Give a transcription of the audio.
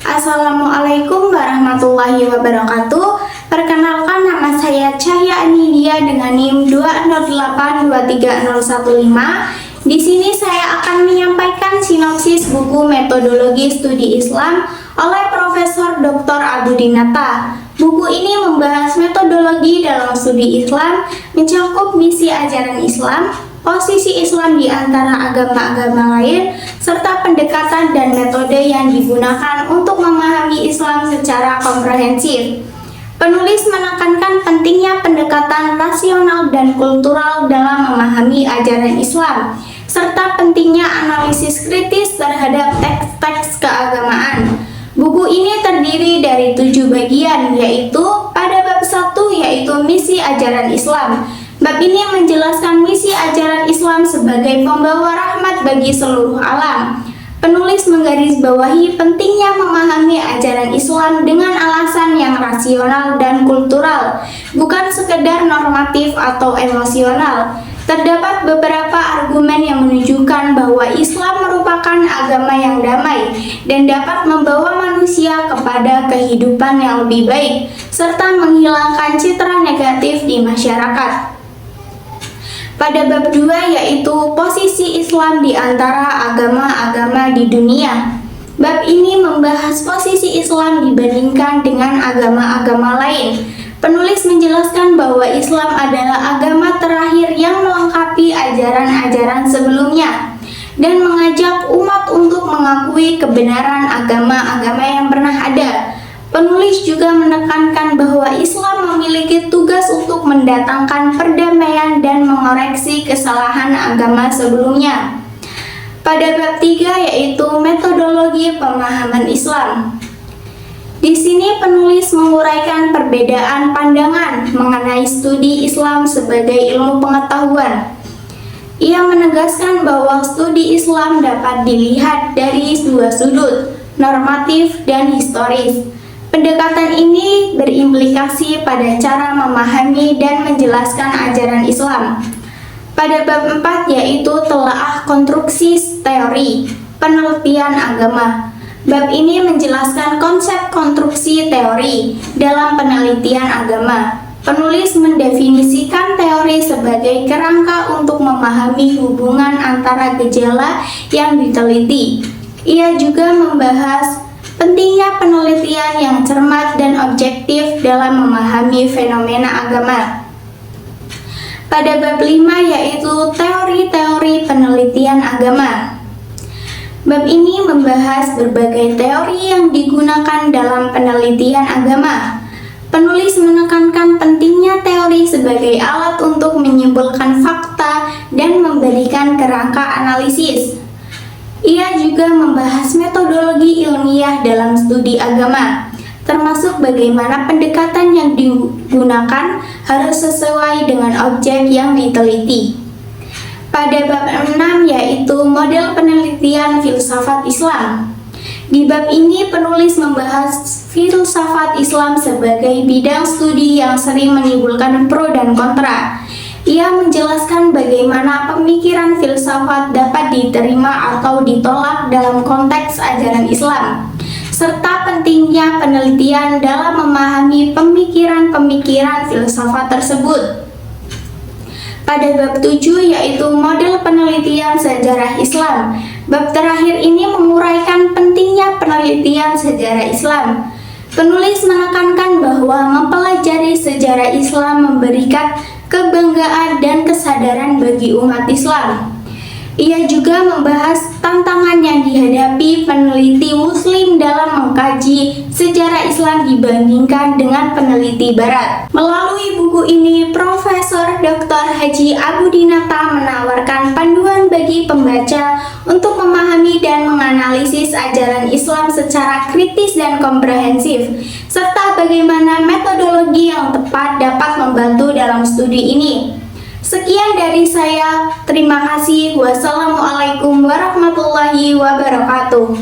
Assalamualaikum warahmatullahi wabarakatuh. Perkenalkan, nama saya Cahya Anidia dengan NIM 208230115. Di sini saya akan menyampaikan sinopsis buku Metodologi Studi Islam oleh Profesor Dr. Abudinata. Buku ini membahas metodologi dalam studi Islam, mencakup misi ajaran Islam, posisi Islam di antara agama-agama lain, serta pendekatan dan metode yang digunakan untuk memahami Islam secara komprehensif. Penulis menekankan pentingnya pendekatan rasional dan kultural dalam memahami ajaran Islam, serta pentingnya analisis kritis terhadap teks-teks keagamaan. Buku ini terdiri dari 7 bagian, yaitu pada bab 1 yaitu misi ajaran Islam. Bab ini menjelaskan misi ajaran Islam sebagai pembawa rahmat bagi seluruh alam. Penulis menggarisbawahi pentingnya memahami ajaran Islam dengan alasan yang rasional dan kultural, bukan sekedar normatif atau emosional. Terdapat beberapa argumen yang menunjukkan bahwa Islam merupakan agama yang damai dan dapat membawa manusia kepada kehidupan yang lebih baik, serta menghilangkan citra negatif di masyarakat. Pada bab 2 yaitu posisi Islam di antara agama-agama di dunia. Bab ini membahas posisi Islam dibandingkan dengan agama-agama lain. Penulis menjelaskan bahwa Islam adalah agama terakhir yang melengkapi ajaran-ajaran sebelumnya dan mengajak umat untuk mengakui kebenaran agama-agama yang pernah ada. Penulis juga menekankan bahwa Islam memiliki tugas untuk mendatangkan perdamaian dan mengoreksi kesalahan agama sebelumnya. Pada bab 3 yaitu metodologi pemahaman Islam. Di sini penulis menguraikan perbedaan pandangan mengenai studi Islam sebagai ilmu pengetahuan. Ia menegaskan bahwa studi Islam dapat dilihat dari 2 sudut, normatif dan historis. Pendekatan ini berimplikasi pada cara memahami dan menjelaskan ajaran Islam. Pada bab 4 yaitu telaah konstruksi teori, penelitian agama. Bab ini menjelaskan konsep konstruksi teori dalam penelitian agama. Penulis mendefinisikan teori sebagai kerangka untuk memahami hubungan antara gejala yang diteliti. Ia juga membahas pentingnya penelitian yang cermat dan objektif dalam memahami fenomena agama. Pada bab 5 yaitu teori-teori penelitian agama. Bab ini membahas berbagai teori yang digunakan dalam penelitian agama. Penulis menekankan pentingnya teori sebagai alat untuk menyimpulkan fakta dan memberikan kerangka analisis. Ia juga membahas metodologi ilmiah dalam studi agama, termasuk bagaimana pendekatan yang digunakan harus sesuai dengan objek yang diteliti. Pada bab 6 yaitu model penelitian filsafat Islam. Di bab ini penulis membahas filsafat Islam sebagai bidang studi yang sering menimbulkan pro dan kontra. Ia menjelaskan bagaimana pemikiran filsafat dapat diterima atau ditolak dalam konteks ajaran Islam, serta pentingnya penelitian dalam memahami pemikiran-pemikiran filsafat tersebut. Pada bab 7 yaitu model penelitian sejarah Islam. Bab terakhir ini menguraikan pentingnya penelitian sejarah Islam. Penulis menekankan bahwa mempelajari sejarah Islam memberikan kebanggaan dan kesadaran bagi umat Islam. Ia juga membahas tantangan yang dihadapi peneliti Muslim dalam mengkaji sejarah Islam dibandingkan dengan peneliti Barat. Melalui buku ini, Profesor Dr. Haji Abudinata menawarkan panduan bagi pembaca untuk memahami dan menganalisis ajaran Islam secara kritis dan komprehensif, serta bagaimana metodologi yang tepat dapat membantu dalam studi studi ini. Sekian dari saya, terima kasih. Wassalamualaikum warahmatullahi wabarakatuh.